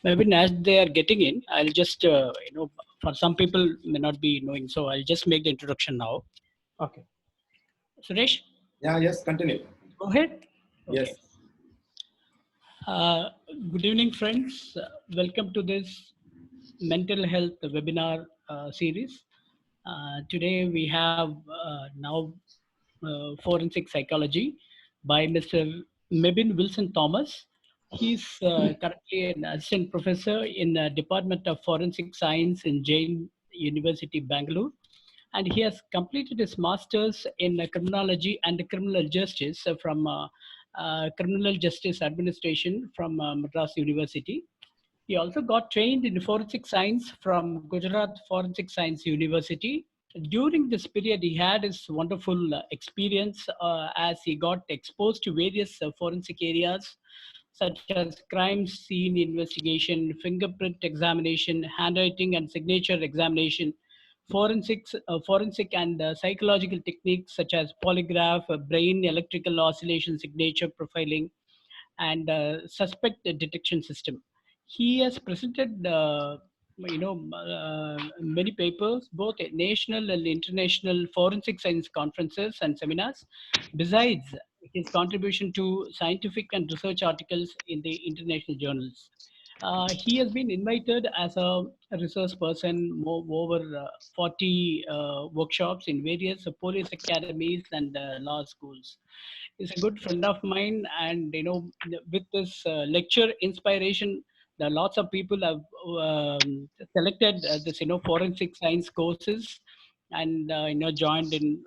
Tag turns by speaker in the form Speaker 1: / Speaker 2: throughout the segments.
Speaker 1: Maybe as they are getting in, I'll just, for some people may not be knowing, so I'll just make the introduction now.
Speaker 2: Okay.
Speaker 1: Suresh?
Speaker 3: Yeah, yes, continue.
Speaker 1: Go ahead.
Speaker 3: Yes.
Speaker 1: Okay. Good evening, friends. Welcome to this mental health webinar series. Today we have now forensic psychology by Mr. Mebin Wilson Thomas. He's currently an assistant professor in the Department of Forensic Science in JAIN University, Bengaluru. And he has completed his master's in criminology and criminal justice from Criminal Justice Administration from Madras University. He also got trained in forensic science from Gujarat Forensic Science University. During this period, he had his wonderful experience as he got exposed to various forensic areas such as crime scene investigation, fingerprint examination, handwriting and signature examination, forensic and psychological techniques such as polygraph, brain electrical oscillation signature profiling, and suspect detection system. He has presented, many papers, both at national and international forensic science conferences and seminars. Besides his contribution to scientific and research articles in the international journals. He has been invited as a research person over 40 workshops in various police academies and law schools. He's a good friend of mine, and with this lecture inspiration, there are lots of people have selected this forensic science courses, and joined in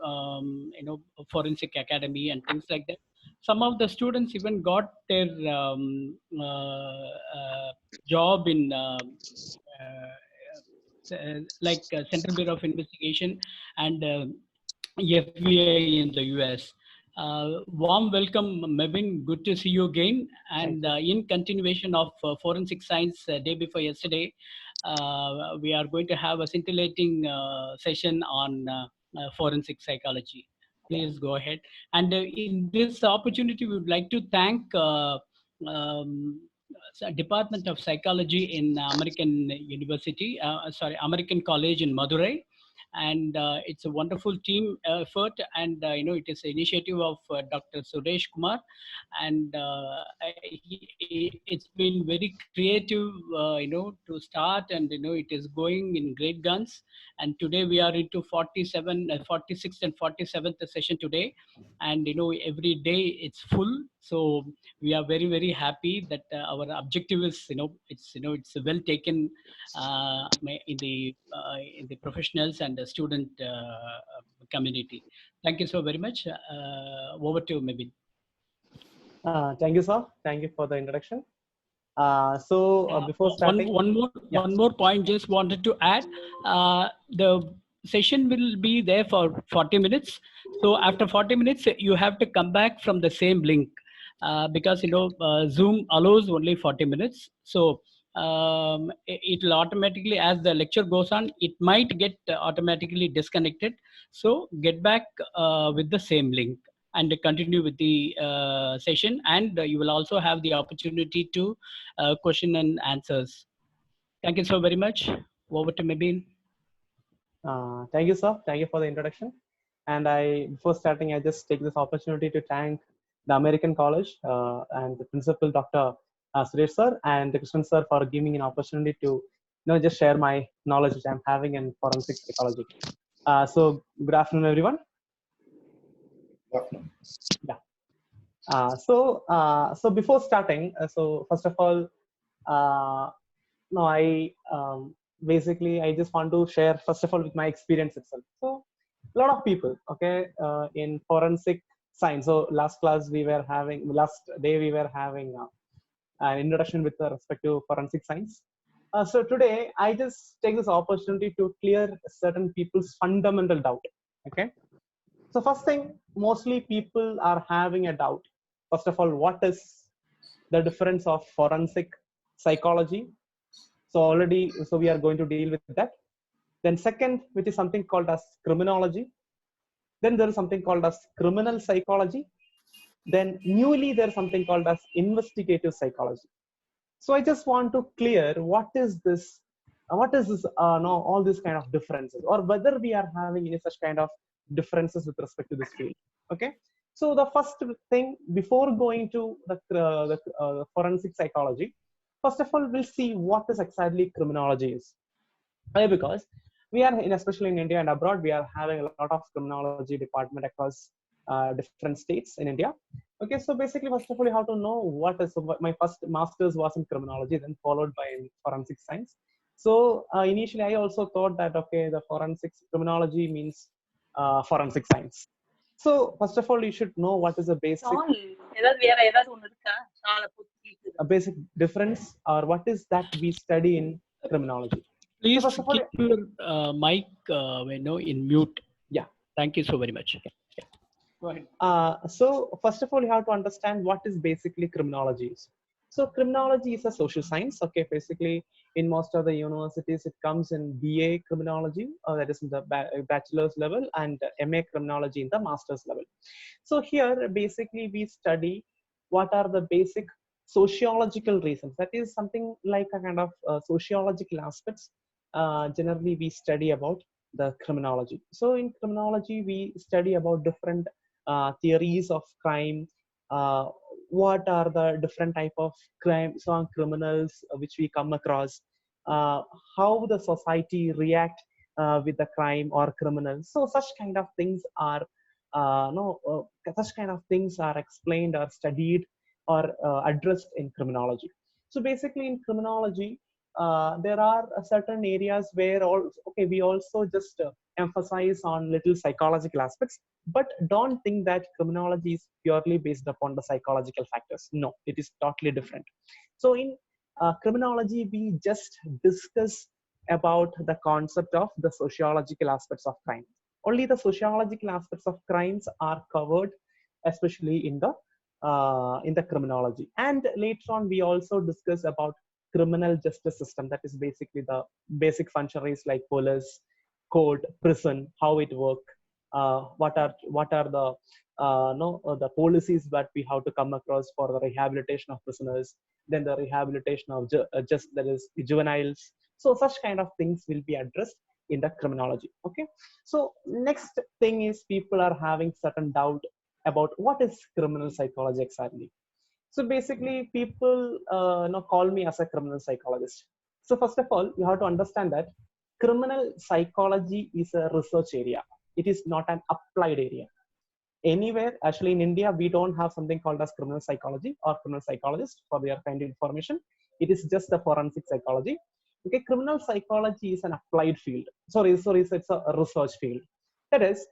Speaker 1: forensic academy and things like that. Some of the students even got their job in Central Bureau of Investigation and FBI in the US. Warm welcome, Mebin. Good to see you again. And in continuation of forensic science day before yesterday, we are going to have a scintillating session on forensic psychology. Please go ahead. And in this opportunity, we would like to thank Department of Psychology in American College in Madurai, and it's a wonderful team effort, and it is an initiative of Dr. Suresh Kumar, and it's been very creative, to start, and it is going in great guns. And today we are into 46th and 47th session today, and every day it's full. So we are very, very happy that our objective is, it's well taken in the professionals and the student community. Thank you so very much. Over to Mebin.
Speaker 2: Thank you, sir. Thank you for the introduction. Before starting,
Speaker 1: one more point, just wanted to add. The session will be there for 40 minutes. So after 40 minutes, you have to come back from the same link because Zoom allows only 40 minutes. So it will automatically, as the lecture goes on, it might get automatically disconnected. So get back with the same link and continue with the session, and you will also have the opportunity to question and answers. Thank you so very much. Over to Mebin.
Speaker 2: Thank you, sir. Thank you for the introduction. And before starting, I just take this opportunity to thank the American College and the principal, Dr. Suresh sir, and the Krishnan sir for giving me an opportunity to just share my knowledge which I'm having in forensic psychology. So good afternoon, everyone.
Speaker 3: Good afternoon.
Speaker 2: Yeah. So before starting, so first of all, basically I just want to share first of all with my experience itself. So a lot of people, okay, in forensic science. So last day we were having an introduction with respect to forensic science. So today I just take this opportunity to clear certain people's fundamental doubt. Okay. So first thing, mostly people are having a doubt. First of all, what is the difference of forensic psychology? So we are going to deal with that. Then second, which is something called as criminology. Then there is something called as criminal psychology. Then newly there's something called as investigative psychology. So I just want to clear what is this, no, all these kind of differences, or whether we are having any such kind of differences with respect to this field. Okay. So the first thing before going to the forensic psychology, first of all, we'll see what is exactly criminology is. Why? Because we are in, especially in India and abroad, we are having a lot of criminology department across different states in India. Okay, so basically, first of all, you have to know what is. So my first master's was in criminology, then followed by in forensic science. So initially, I also thought that okay, the forensic criminology means forensic science. So first of all, you should know what is a basic difference, or what is that we study in criminology. So
Speaker 1: Please
Speaker 2: first of all,
Speaker 1: keep your mic, in mute.
Speaker 2: yeah.
Speaker 1: Thank you so very much.
Speaker 2: Okay.
Speaker 1: Go ahead.
Speaker 2: So first of all, you have to understand what is basically criminology is. So criminology is a social science. Okay, basically in most of the universities, it comes in BA criminology, that is in the bachelor's level, and MA criminology in the master's level. So here, basically, we study what are the basic sociological reasons. That is something like a kind of sociological aspects. Generally, we study about the criminology. So in criminology, we study about different theories of crime. What are the different type of crimes on criminals which we come across? How the society react with the crime or criminals. So such kind of things are no, such kind of things are explained or studied or addressed in criminology. So basically, in criminology, there are certain areas where okay, we also just emphasize on little psychological aspects, but don't think that criminology is purely based upon the psychological factors. No, it is totally different. So in criminology, we just discuss about the concept of the sociological aspects of crime. Only the sociological aspects of crimes are covered, especially in the criminology. And later on, we also discuss about criminal justice system. That is basically the basic functionaries like police, court, prison, how it work, what are the the policies that we have to come across for the rehabilitation of prisoners, then the rehabilitation of just that is juveniles. So such kind of things will be addressed in the criminology. Okay. So next thing is people are having certain doubt about what is criminal psychology exactly. So basically, people call me as a criminal psychologist. So first of all, you have to understand that criminal psychology is a research area. It is not an applied area. Anywhere, actually in India, we don't have something called as criminal psychology or criminal psychologist for their kind of information. It is just the forensic psychology. Okay, criminal psychology is an applied field. Sorry, it's a research field. That is,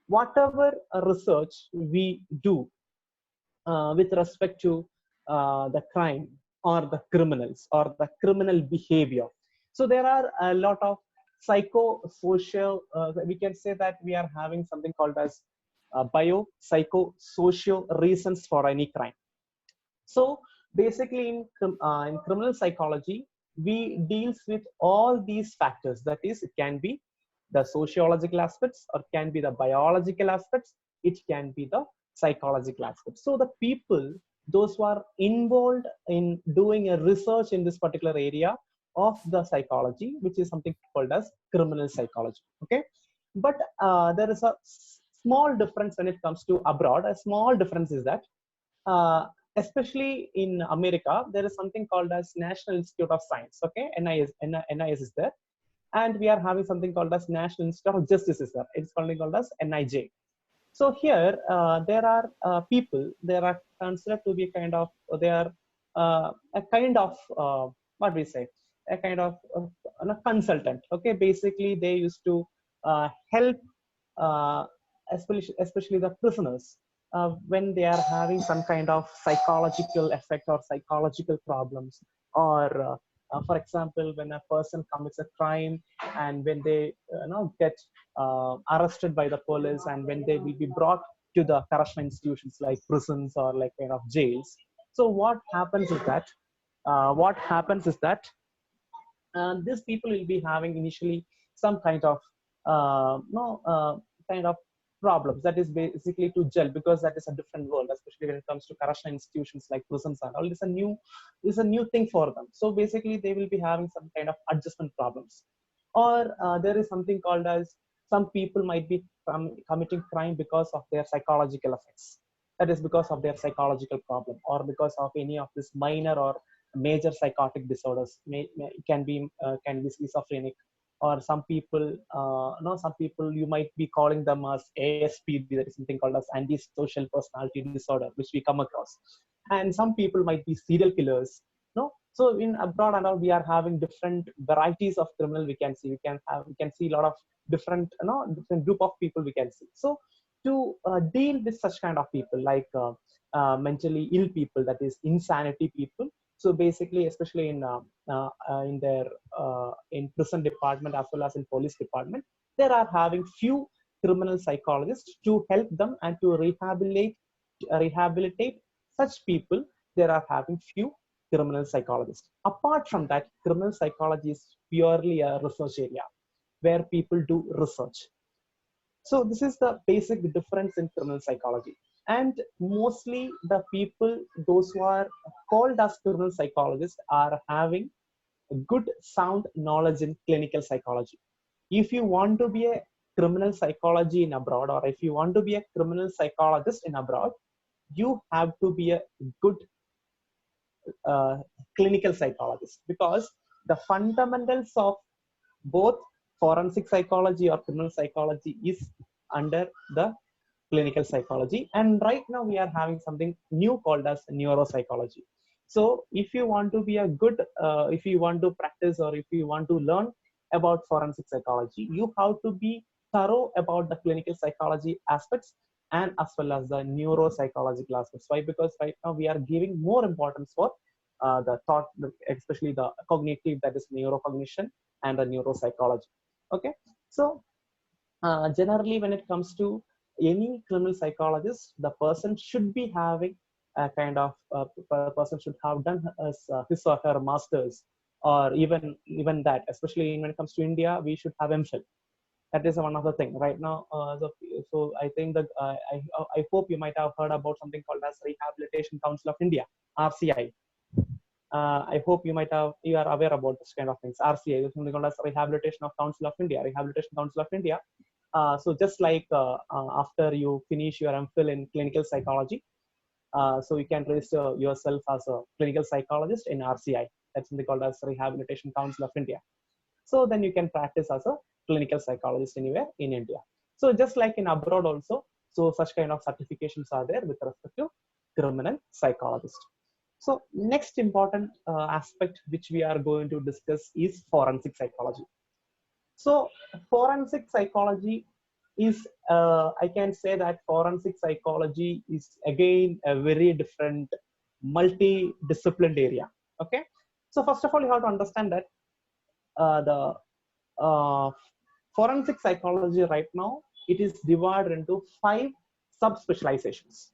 Speaker 2: whatever research we do with respect to the crime or the criminals or the criminal behavior. So there are a lot of psychosocial, we can say that we are having something called as biopsychosocial reasons for any crime. So basically in criminal psychology, we deals with all these factors. That is, it can be the sociological aspects, or can be the biological aspects, it can be the psychological aspects. So the people, those who are involved in doing a research in this particular area of the psychology, which is something called as criminal psychology. Okay. But there is a small difference when it comes to abroad. A small difference is that especially in America, there is something called as National Institute of Science. Okay, NIS is there, and we are having something called as National Institute of Justice is there. It's called as NIJ. So here there are people. They are considered to be kind of, they are a kind of what we say, a kind of a consultant. Okay, basically they used to help uh, especially the prisoners when they are having some kind of psychological effect or psychological problems, or for example, when a person commits a crime and when they get arrested by the police, and when they will be brought to the correctional institutions like prisons or like kind of jails. So what happens is that these people will be having initially some kind of no kind of problems. That is basically to gel, because that is a different world, especially when it comes to correctional institutions like prisons and all. It's a new thing for them. So basically they will be having some kind of adjustment problems. Or there is something called as, some people might be committing crime because of their psychological effects. That is because of their psychological problem, or because of any of this minor or major psychotic disorders. Can be schizophrenic, or some people, some people you might be calling them as ASPD, that is something called as antisocial personality disorder, which we come across. And some people might be serial killers. No, so in abroad and all, we are having different varieties of criminal. We can see a lot of different, different group of people we can see. So to deal with such kind of people, like mentally ill people, that is insanity people. So basically, especially in their in prison department as well as in police department, they are having few criminal psychologists to help them and to rehabilitate such people. There are having few criminal psychologists. Apart from that, criminal psychology is purely a research area where people do research. So this is the basic difference in criminal psychology. And mostly the people, those who are called as criminal psychologists, are having good sound knowledge in clinical psychology. If you want to be a criminal psychology in abroad, or if you want to be a criminal psychologist in abroad, you have to be a good clinical psychologist, because the fundamentals of both forensic psychology or criminal psychology is under the clinical psychology. And right now we are having something new called as neuropsychology. So if you want to be a good, if you want to practice, or if you want to learn about forensic psychology, you have to be thorough about the clinical psychology aspects and as well as the neuropsychological aspects. Why? Because right now we are giving more importance for the thought, especially the cognitive, that is neurocognition, and the neuropsychology. Okay, so generally when it comes to any criminal psychologist, the person should be having a kind of person should have done his or her masters, or even that, especially when it comes to India, we should have MPhil. That is one of the thing right now. So I think that I hope you might have heard about something called as Rehabilitation Council of India, RCI. I hope you are aware about this kind of things. RCI is something called as Rehabilitation Council of India. Rehabilitation Council of India. So just like after you finish your MPhil in clinical psychology, so you can register yourself as a clinical psychologist in RCI. That's something called as Rehabilitation Council of India. So then you can practice as a clinical psychologist anywhere in India. So just like in abroad also, so such kind of certifications are there with respect to criminal psychologist. So next important aspect which we are going to discuss is forensic psychology. So forensic psychology is, I can say that forensic psychology is again a very different multi-disciplined area. Okay, so first of all, you have to understand that the forensic psychology right now, it is divided into 5 subspecializations.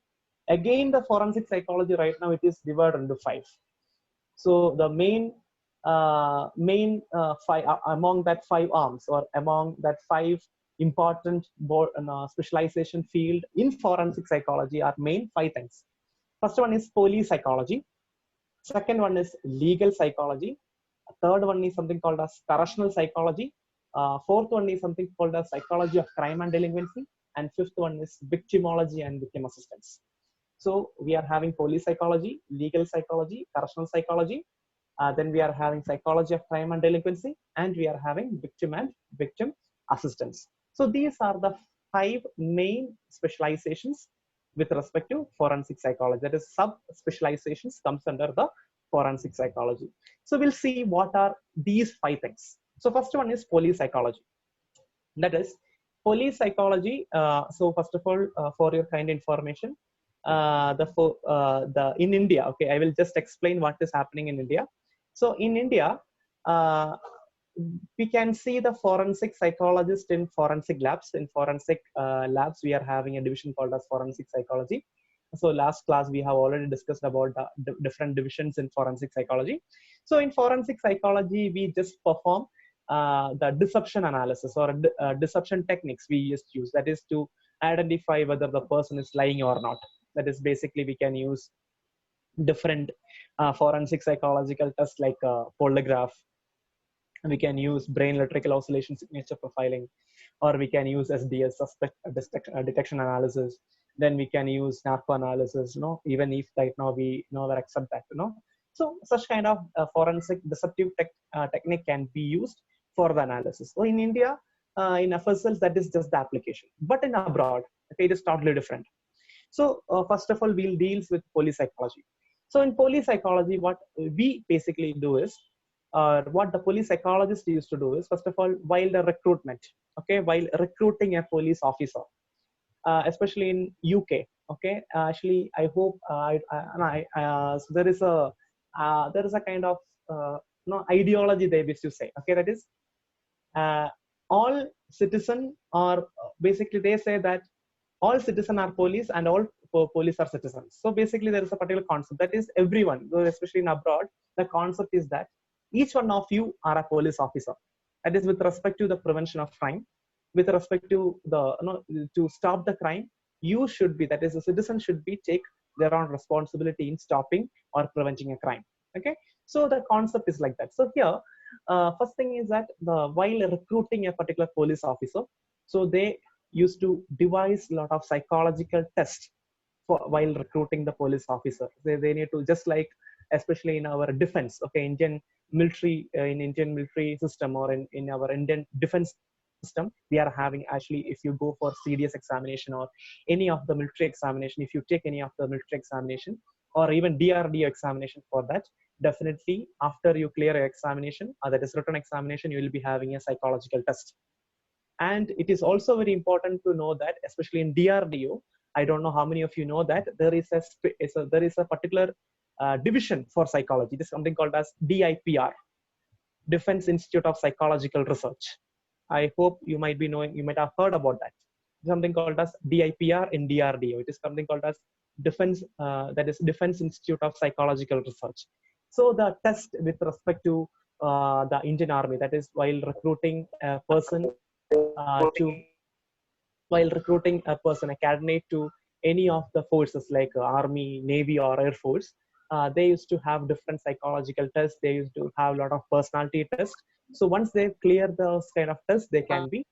Speaker 2: Again, the forensic psychology right now, it is divided into 5. So the main 5 among that 5 arms, or among that 5 important specialization field in forensic psychology, are main 5 things. First one is police psychology. Second one is legal psychology. Third one is something called as correctional psychology. Fourth one is something called as psychology of crime and delinquency. And fifth one is victimology and victim assistance. So we are having police psychology, legal psychology, correctional psychology. Then we are having psychology of crime and delinquency, and we are having victim and victim assistance. So these are the 5 main specializations with respect to forensic psychology. That is, sub-specializations comes under the forensic psychology. So we'll see what are these 5 things. So first one is police psychology. That is, police psychology. So first of all, for your kind information, in India, okay, I will just explain what is happening in India. So in India, we can see the forensic psychologist in forensic labs. In forensic labs, we are having a division called as forensic psychology. So last class, we have already discussed about the different divisions in forensic psychology. So in forensic psychology, we just perform the deception analysis, or deception techniques we just use. That is to identify whether the person is lying or not. That is basically we can use different forensic psychological tests like polygraph. We can use brain electrical oscillation signature profiling, or we can use SDS, suspect detection analysis. Then we can use narco analysis, even if right now we never accept that. So such kind of forensic deceptive technique can be used for the analysis. So in India, in FSLs, that is just the application. But in abroad, okay, it is totally different. So first of all, we'll deal with police psychology. So in police psychology, what we basically do is, what the police psychologist used to do is, first of all, while the recruitment, okay, while recruiting a police officer, especially in UK, okay, actually, I hope so there is a kind of ideology they wish to say, okay, that is all citizen are basically they say that all citizens are police and all police are citizens. So basically there is a particular concept that is everyone, especially in abroad, the concept is that each one of you are a police officer. That is with respect to the prevention of crime, with respect to the to stop the crime, you should be, that is, a citizen should be take their own responsibility in stopping or preventing a crime. Okay, so the concept is like that. So here, first thing is that while recruiting a particular police officer, so they used to devise a lot of psychological tests while recruiting the police officer. They need to, just like especially in our defense, okay, Indian military system, or in our Indian defense system, we are having, actually, if you go for CDS examination or any of the military examination, if you take any of the military examination or even DRDO examination, for that, definitely after you clear your examination, that is written examination, you will be having a psychological test. And it is also very important to know that, especially in DRDO, I don't know how many of you know that there is a particular division for psychology. It is something called as DIPR, Defense Institute of Psychological Research. I hope you might be knowing, you might have heard about that. Something called as DIPR in DRDO. It is something called as Defense Institute of Psychological Research. So the test with respect to the Indian Army, that is while recruiting a person, a candidate to any of the forces like Army, Navy, or Air Force, they used to have different psychological tests. They used to have a lot of personality tests. So once they clear those kind of tests, they will be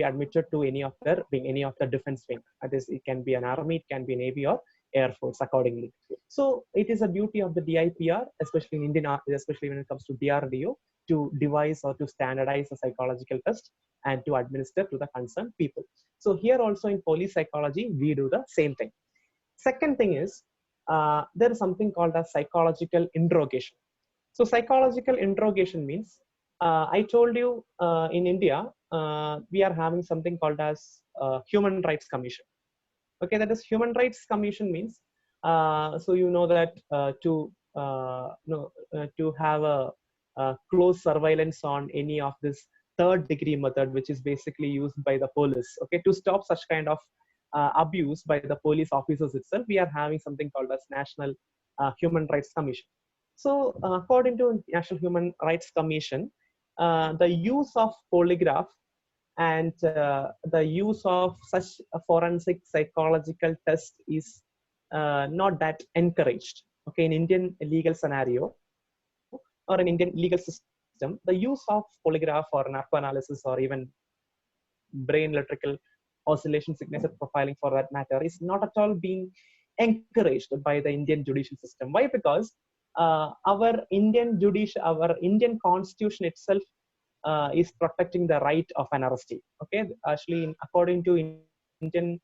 Speaker 2: admitted to any of the defense wing. That is, it can be an Army, it can be Navy or Air Force accordingly. So it is a duty of the DIPR, especially in Indian Army, especially when it comes to DRDO, to devise or to standardize a psychological test and to administer to the concerned people. So here also in police psychology, we do the same thing. Second thing is, there is something called as psychological interrogation. So psychological interrogation means, I told you in India, we are having something called as Human Rights Commission. Okay, that is Human Rights Commission means, so you know that to have a close surveillance on any of this third degree method, which is basically used by the police, okay, to stop such kind of abuse by the police officers itself, we are having something called as National Human Rights Commission. So according to National Human Rights Commission, the use of polygraph and the use of such a forensic psychological test is not that encouraged. Okay, in Indian legal scenario or in Indian legal system, the use of polygraph or narco analysis or even brain electrical oscillation signature profiling, for that matter, is not at all being encouraged by the Indian judicial system. Why? Because our Indian constitution itself is protecting the right of an arrestee. Okay, actually, according to Indian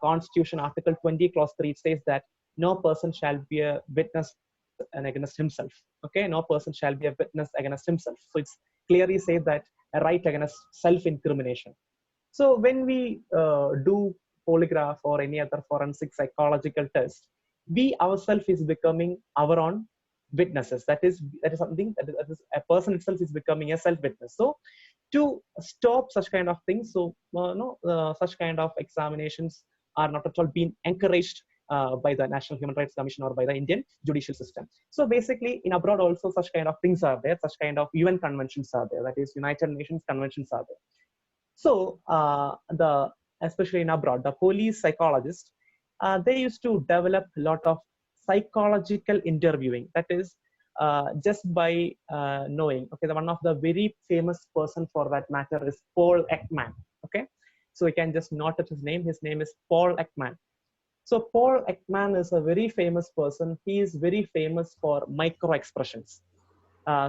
Speaker 2: Constitution, Article 20, Clause 3, it says that no person shall be a witness against himself. Okay, no person shall be a witness against himself. So it's clearly says that a right against self-incrimination. So when we do polygraph or any other forensic psychological test, we ourselves is becoming our own witnesses. That is something that is a person itself is becoming a self-witness. So to stop such kind of things, so such kind of examinations are not at all being encouraged by the National Human Rights Commission or by the Indian judicial system. So basically, in abroad also such kind of things are there. Such kind of UN conventions are there. That is, United Nations conventions are there. So the especially in abroad, the police psychologists, they used to develop a lot of psychological interviewing. That is, just by knowing, okay, the one of the very famous person for that matter is Paul Ekman. Okay, so you can just note his name. His name is Paul Ekman. So Paul Ekman is a very famous person. He is very famous for micro expressions.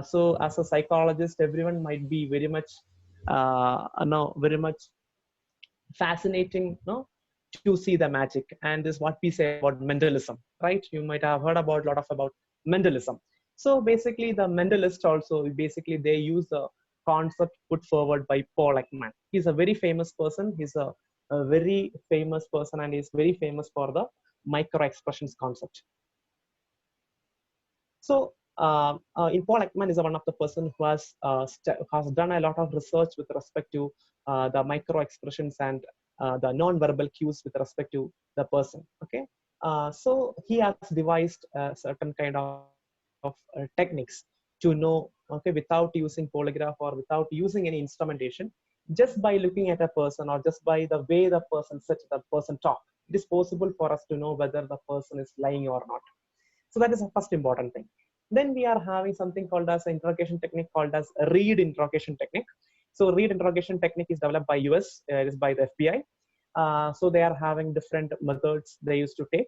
Speaker 2: So as a psychologist, everyone might be very much, very much fascinating, to see the magic. And this is what we say about mentalism, right? You might have heard about a lot of about mentalism. So basically, the mentalist also basically they use the concept put forward by Paul Ekman. He's a very famous person. He's a very famous person, and he's very famous for the micro expressions concept. So in Paul Ekman is one of the person who has done a lot of research with respect to the micro expressions and the non-verbal cues with respect to the person. Okay, so he has devised certain kind of techniques to know, okay, without using polygraph or without using any instrumentation, just by looking at a person or just by the way the person sits, the person talk, it is possible for us to know whether the person is lying or not. So that is the first important thing. Then we are having something called as an interrogation technique called as a read interrogation technique. So read interrogation technique is developed by US, it is by the FBI. So they are having different methods they used to take.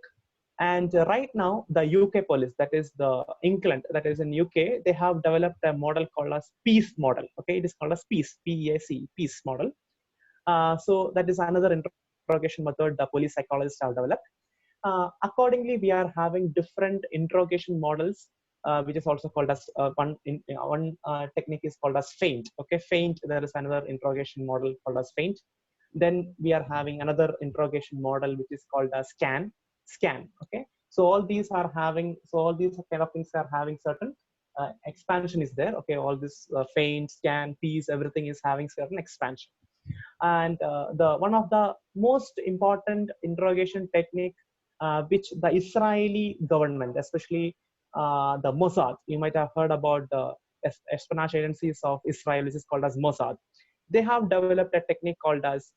Speaker 2: And right now, the UK police, that is the England, that is in UK, they have developed a model called as PEACE model. Okay, it is called as PEACE, P-E-A-C, PEACE model. So that is another interrogation method the police psychologists have developed. Accordingly, we are having different interrogation models, which is also called as one technique is called as feint. Okay, feint. There is another interrogation model called as feint. Then we are having another interrogation model which is called as scan. Okay, so all these are having, so all these kind of things are having certain expansion is there. Okay, all this feint, scan, piece, everything is having certain expansion. And the one of the most important interrogation technique which the Israeli government, especially the Mossad, you might have heard about the espionage agencies of Israel, which is called as Mossad. They have developed a technique called as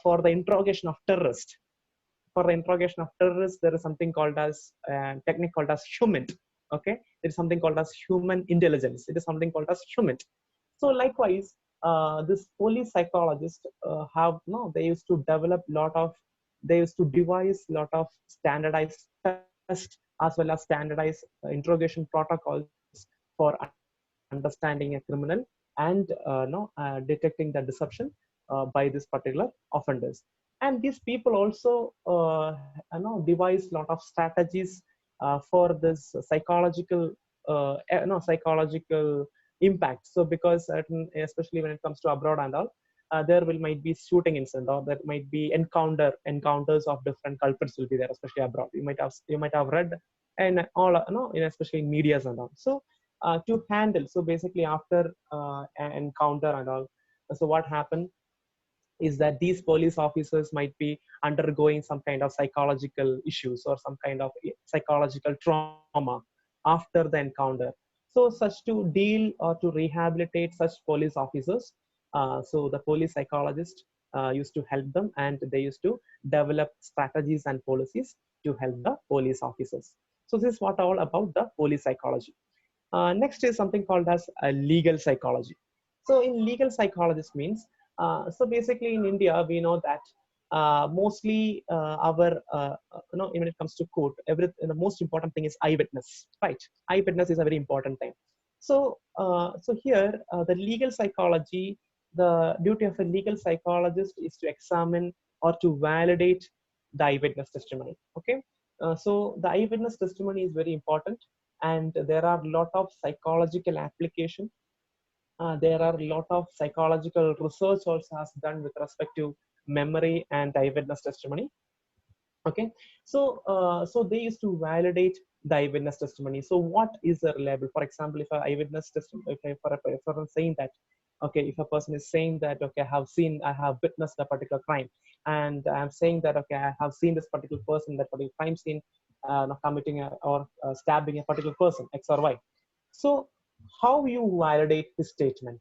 Speaker 2: for the interrogation of terrorists. For the interrogation of terrorists, there is something called as technique called as HUMINT. Okay, there is something called as human intelligence. It is something called as HUMINT. So likewise, this police psychologists they used to develop they used to devise lot of standardized tests as well as standardized interrogation protocols for understanding a criminal and detecting the deception by this particular offenders. And these people also devise lot of strategies for this psychological psychological impact. So because especially when it comes to abroad and all, there might be shooting incident, or there might be encounters of different culprits will be there, especially abroad. You might have read and all, especially in medias and all. So to handle, so basically after an encounter and all, so what happened is that these police officers might be undergoing some kind of psychological issues or some kind of psychological trauma after the encounter. So such to deal or to rehabilitate such police officers, so the police psychologist used to help them, and they used to develop strategies and policies to help the police officers. So this is what all about the police psychology. Next is something called as legal psychology. So in legal psychologist means, so basically in India, we know that mostly when it comes to court, the most important thing is eyewitness, right? Eyewitness is a very important thing. So, so here, the legal psychology, the duty of a legal psychologist is to examine or to validate the eyewitness testimony. Okay, so the eyewitness testimony is very important, and there are a lot of psychological application. There are a lot of psychological research also has done with respect to memory and eyewitness testimony. Okay, so so they used to validate the eyewitness testimony. So what is a reliable? For example, if an eyewitness testimony, if a person saying that, okay, if a person is saying that, okay, I have witnessed a particular crime, and I'm saying that, okay, I have seen this particular person, that particular crime scene, committing or stabbing a particular person, X or Y. So how you validate this statement?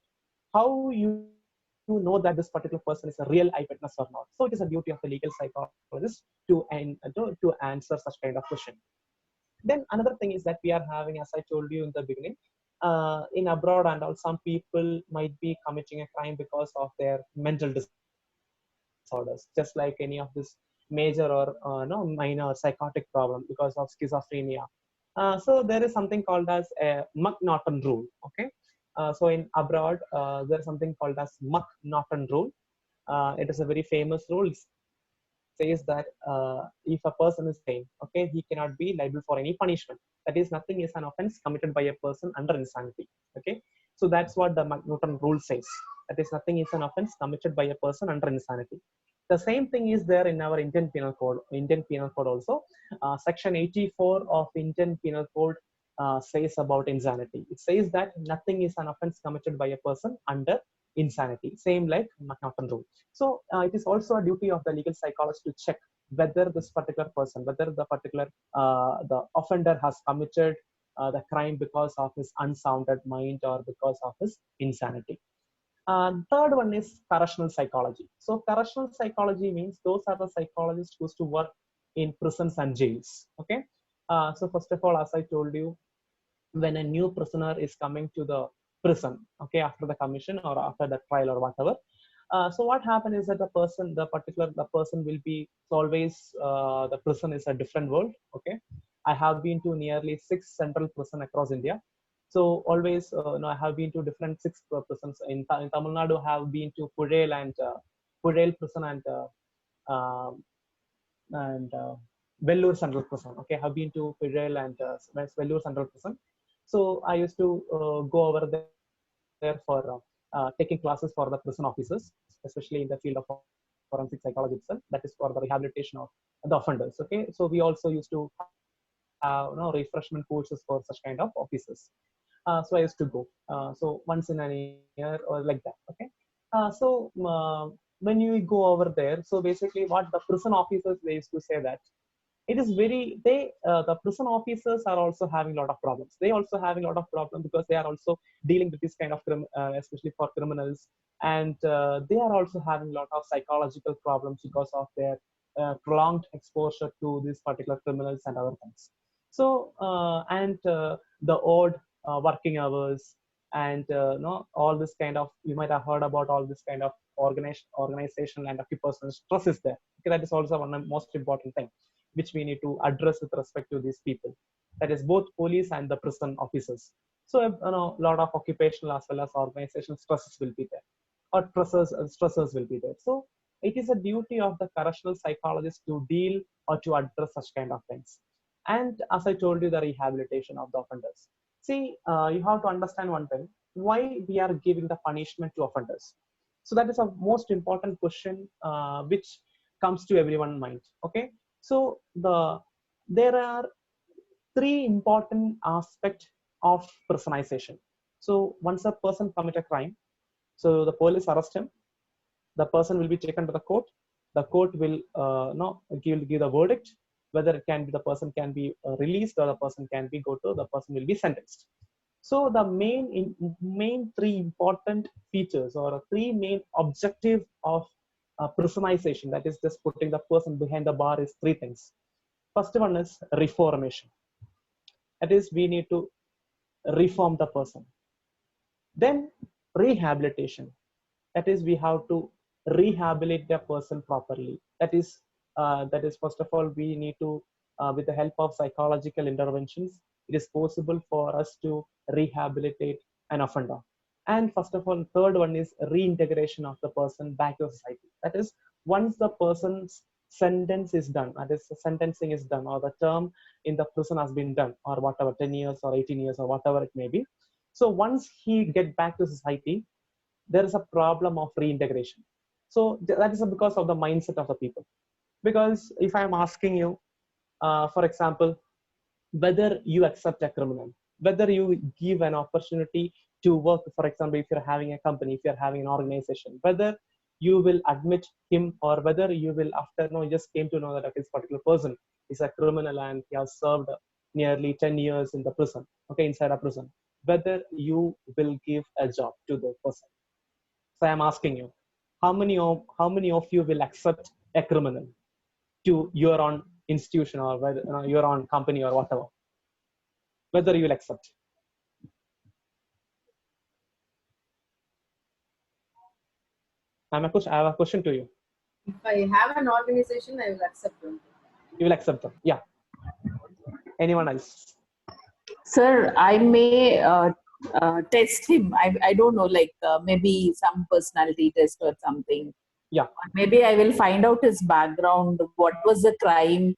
Speaker 2: How you know that this particular person is a real eyewitness or not. So it is a duty of the legal psychologist to answer such kind of question. Then another thing is that we are having, as I told you in the beginning, in abroad and all, some people might be committing a crime because of their mental disorders, just like any of this major or no minor psychotic problem because of schizophrenia. So there is something called as a Mcnaughton Rule. Okay, so in abroad there is something called as Mcnaughton Rule. It is a very famous rule. It says that if a person is sane, okay, he cannot be liable for any punishment. That is, nothing is an offense committed by a person under insanity. Okay, so that's what the Mcnaughton Rule says. That is, nothing is an offense committed by a person under insanity. The same thing is there in our Indian Penal Code. Indian Penal Code also, Section 84 of Indian Penal Code says about insanity. It says that nothing is an offense committed by a person under insanity. Same like Mcnaughton Rule. So it is also a duty of the legal psychologist to check whether this particular person, whether the particular the offender has committed the crime because of his unsounded mind or because of his insanity. Third one is correctional psychology. So correctional psychology means those are the psychologists who used to work in prisons and jails. Okay. So first of all, as I told you, when a new prisoner is coming to the prison, okay, after the commission or after the trial or whatever, so what happens is that the person will be always the prison is a different world. Okay, I have been to nearly 6 central prison across India. So always, I have been to different 6 prisons in Tamil Nadu. I have been to Pudel prison and Vellore Central Prison. Okay, I have been to Pudel and Vellore Central Prison. So I used to go over there for taking classes for the prison officers, especially in the field of forensic psychology itself. That is for the rehabilitation of the offenders. Okay, so we also used to have refreshment courses for such kind of officers. So I used to go. So once in a year or like that. Okay. When you go over there, so basically what the prison officers, they used to say that it is the prison officers are also having a lot of problems. They also having a lot of problems because they are also dealing with this kind of especially for criminals, and they are also having a lot of psychological problems because of their prolonged exposure to these particular criminals and other things. So the odd working hours and all this kind of, you might have heard about all this kind of organizational and occupational stress is there. Okay, that is also one of the most important thing which we need to address with respect to these people. That is both police and the prison officers. So a lot of occupational as well as organizational stresses will be there, or stressors will be there. So it is a duty of the correctional psychologist to deal or to address such kind of things. And as I told you, the rehabilitation of the offenders. See, you have to understand one thing, why we are giving the punishment to offenders. So that is a most important question which comes to everyone's mind. Okay, so there are 3 important aspects of personalization. So once a person commit a crime, so the police arrest him, the person will be taken to the court. The court will give the verdict, whether it can be the person can be released or the person will be sentenced. So the main 3 important features or 3 main objective of personalization, that is just putting the person behind the bar, is 3 things. First one is reformation. That is, we need to reform the person. Then rehabilitation. That is, we have to rehabilitate the person properly. That is first of all, we need to, with the help of psychological interventions, it is possible for us to rehabilitate an offender. And first of all, third one is reintegration of the person back to society. That is, once the person's sentence is done, that is, the sentencing is done, or the term in the prison has been done, or whatever, 10 years or 18 years or whatever it may be. So once he get back to society, there is a problem of reintegration. So that is because of the mindset of the people. Because if I'm asking you, for example, whether you accept a criminal, whether you give an opportunity to work, for example, if you're having a company, if you're having an organization, whether you will admit him or whether you will, after you just came to know that this particular person is a criminal and he has served nearly 10 years in the prison, okay, inside a prison, whether you will give a job to the person. So I'm asking you, how many of you will accept a criminal to your own institution or whether, your own company or whatever? Whether you will accept. I have a question to you.
Speaker 4: If I have an organization, I will accept them.
Speaker 2: You will accept them. Yeah. Anyone else?
Speaker 5: Sir, I may test him. I don't know, like maybe some personality test or something.
Speaker 2: Yeah.
Speaker 5: Or maybe I will find out his background, what was the crime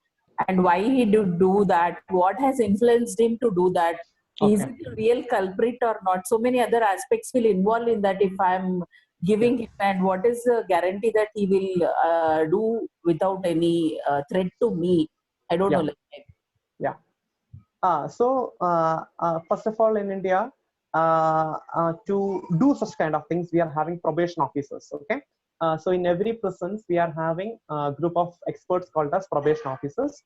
Speaker 5: and why he did do that, what has influenced him to do that. Is
Speaker 2: Okay.
Speaker 5: it a real culprit or not? So many other aspects will involve in that if I'm giving him, and what is the guarantee that he will do without any threat to me? I don't know. Like,
Speaker 2: Yeah. First of all, in India, to do such kind of things, we are having probation officers. Okay. So in every prisons, we are having a group of experts called as probation officers.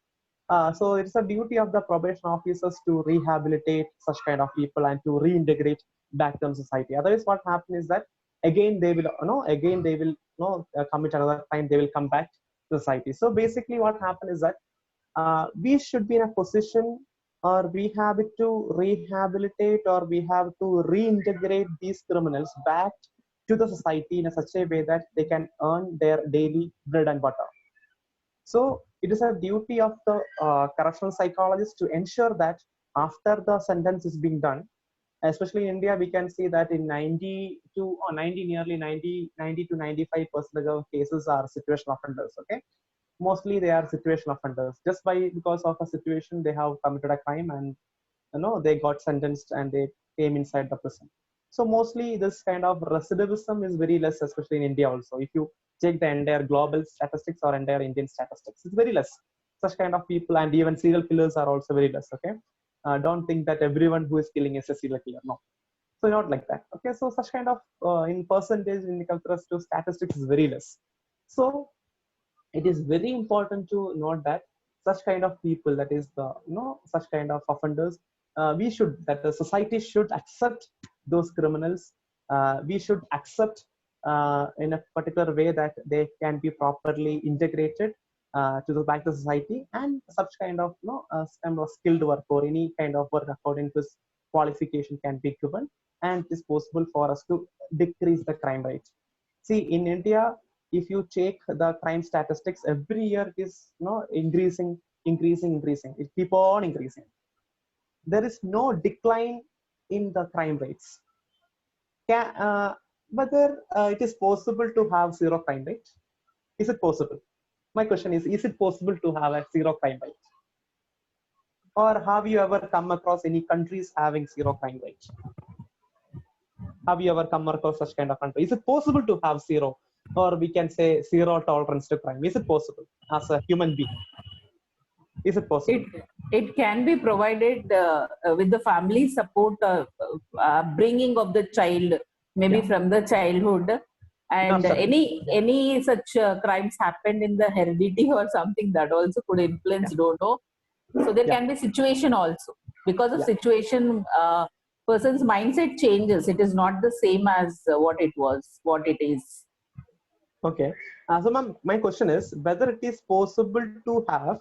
Speaker 2: So it's a duty of the probation officers to rehabilitate such kind of people and to reintegrate back to society. Otherwise, what happens is that again they will, commit another crime. They will come back to society. So basically, what happens is that we should be in a position, or we have to rehabilitate, or we have to reintegrate these criminals back to the society in such a way that they can earn their daily bread and butter. So it is a duty of the correctional psychologist to ensure that after the sentence is being done, especially in India, we can see that in nearly 90 to 95% of cases are situational offenders. Okay, mostly they are situational offenders. Just because of a situation, they have committed a crime and they got sentenced and they came inside the prison. So mostly this kind of recidivism is very less, especially in India also. If you check the entire global statistics or entire Indian statistics, it's very less. Such kind of people, and even serial killers are also very less. Okay, don't think that everyone who is killing is a serial killer. No, so not like that. Okay, so such kind of in percentage, in contrast to statistics, is very less. So it is very important to note that such kind of people, that is the such kind of offenders, that the society should accept those criminals. We should accept in a particular way that they can be properly integrated to the back to society, and such kind of kind of skilled work or any kind of work according to this qualification can be given, and it is possible for us to decrease the crime rate. See, in India, if you check the crime statistics, every year it is increasing. It keep on increasing. There is no decline in the crime rates. Whether it is possible to have zero crime rate? Is it possible? My question is it possible to have a zero crime rate? Or have you ever come across any countries having zero crime rate? Have you ever come across such kind of country? Is it possible to have zero, or we can say zero tolerance to crime? Is it possible as a human being? Is it possible?
Speaker 5: It can be provided with the family support, bringing of the child, maybe from the childhood, and any such crimes happened in the heredity or something that also could influence. Don't know. So there can be situation also, because of situation. Person's mindset changes. It is not the same as what it is.
Speaker 2: Okay. So my question is whether it is possible to have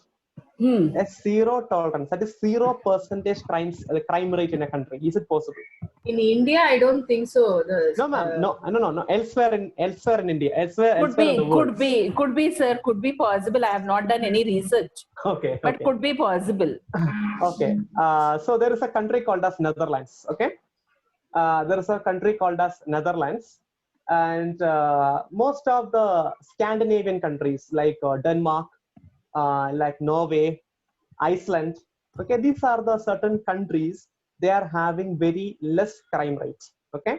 Speaker 2: a zero tolerance, that is 0% crime rate in a country. Is it possible?
Speaker 4: In India, I don't think so.
Speaker 2: No, ma'am. No. Elsewhere in India, elsewhere in the world.
Speaker 5: Could be, sir. Could be possible. I have not done any research.
Speaker 2: Okay.
Speaker 5: But could be possible.
Speaker 2: Okay. So there is a country called as Netherlands. Okay. There is a country called as Netherlands, and most of the Scandinavian countries like Denmark, like Norway, Iceland. Okay, these are the certain countries. They are having very less crime rates. Okay,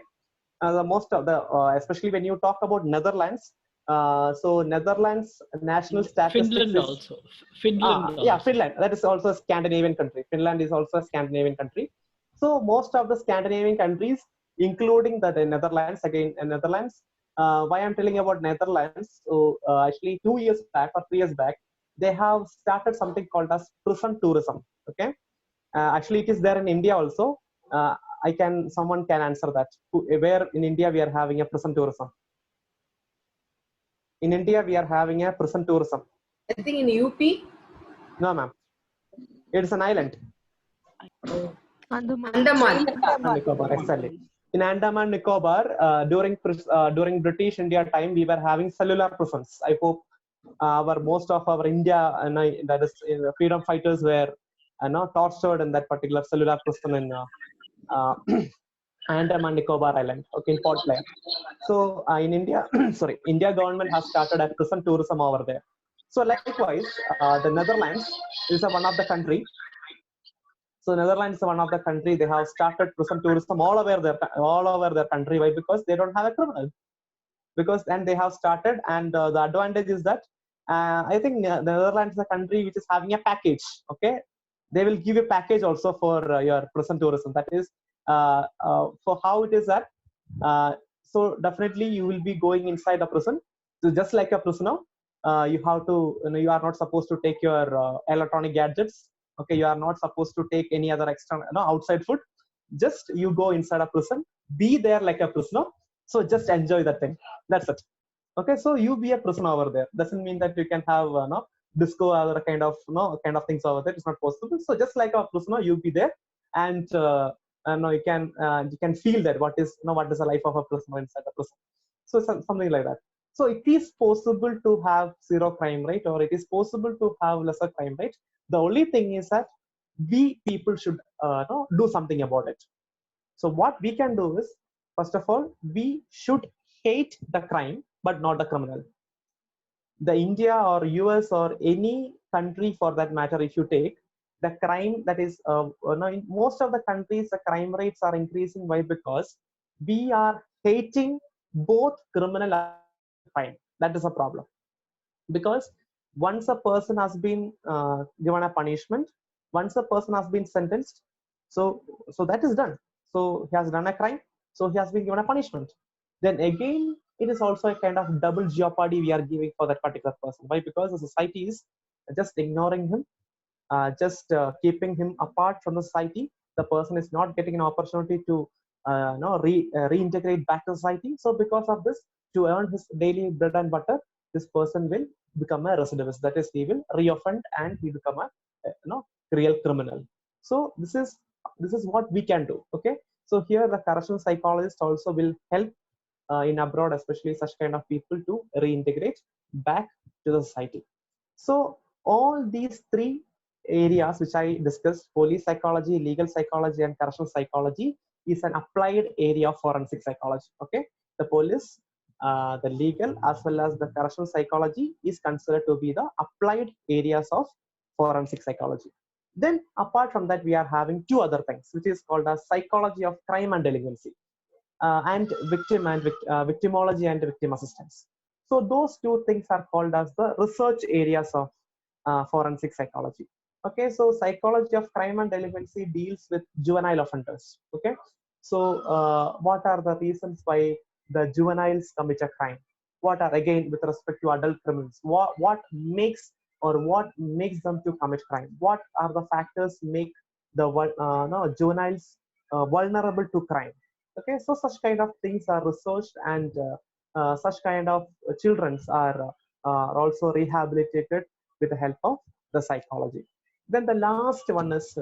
Speaker 2: the most of the especially when you talk about Netherlands. So Netherlands national statistics
Speaker 1: Finland
Speaker 2: is,
Speaker 1: also. Finland.
Speaker 2: Yeah, Finland. That is also a Scandinavian country. Finland is also a Scandinavian country. So most of the Scandinavian countries, including the Netherlands, Netherlands. Why I'm telling about Netherlands? So actually 2 years back or 3 years back, they have started something called as prison tourism. Okay, actually it is there in India also. Someone can answer that. Where in India we are having a prison tourism? In India, we are having a prison tourism.
Speaker 4: I think in UP.
Speaker 2: No, ma'am. It's an island.
Speaker 4: Andaman.
Speaker 2: Andaman Nicobar, exactly. In Andaman Nicobar, during British India time, we were having cellular prisons. I hope most of our India that is freedom fighters were tortured in that particular cellular prison in Andaman Nicobar Island, okay, in Port Blair. So in India, sorry, India government has started a prison tourism over there. So likewise, the Netherlands is one of the country. So Netherlands is one of the country. They have started prison tourism all over their country. Why? Because they don't have a criminal. Because then they have started, and the advantage is that I think the Netherlands is a country which is having a package. Okay, they will give a package also for your prison tourism. That is for how it is that. So definitely you will be going inside a prison. So just like a prisoner, you have to. You are not supposed to take your electronic gadgets. Okay, you are not supposed to take any other external, outside food. Just you go inside a prison, be there like a prisoner. So just enjoy that thing. That's it. Okay, so you be a prisoner over there. Doesn't mean that you can have disco or other kind of things over there. It's not possible. So just like a prisoner, you be there, and you can feel that what is the life of a prisoner inside a prison. So something like that. So it is possible to have zero crime rate, or it is possible to have lesser crime rate. The only thing is that we people should do something about it. So what we can do is, first of all, we should hate the crime, but not the criminal. The India or US or any country for that matter, if you take the crime that is, in most of the countries, the crime rates are increasing. Why? Because we are hating both criminal and crime. That is a problem. Because once a person has been given a punishment, once a person has been sentenced, so that is done. So he has done a crime, so he has been given a punishment. Then again, it is also a kind of double jeopardy we are giving for that particular person. Why? Because the society is just ignoring him, just keeping him apart from the society. The person is not getting an opportunity to reintegrate back to society. So because of this, to earn his daily bread and butter, this person will become a recidivist. That is, he will reoffend and he become a real criminal. So this is what we can do. Okay. So here the correctional psychologist also will help in abroad, especially such kind of people, to reintegrate back to the society. So all these three areas which I discussed, police psychology, legal psychology, and correctional psychology, is an applied area of forensic psychology. Okay, the police, the legal, as well as the correctional psychology is considered to be the applied areas of forensic psychology. Then apart from that, we are having two other things, which is called as psychology of crime and delinquency, and victimology and victim assistance. So those two things are called as the research areas of forensic psychology. Okay, so psychology of crime and delinquency deals with juvenile offenders. Okay, so what are the reasons why the juveniles commit a crime? What are, again, with respect to adult criminals, what makes them to commit crime? What are the factors make the juveniles vulnerable to crime? Okay, so such kind of things are researched, and such kind of children are also rehabilitated with the help of the psychology. Then the last one is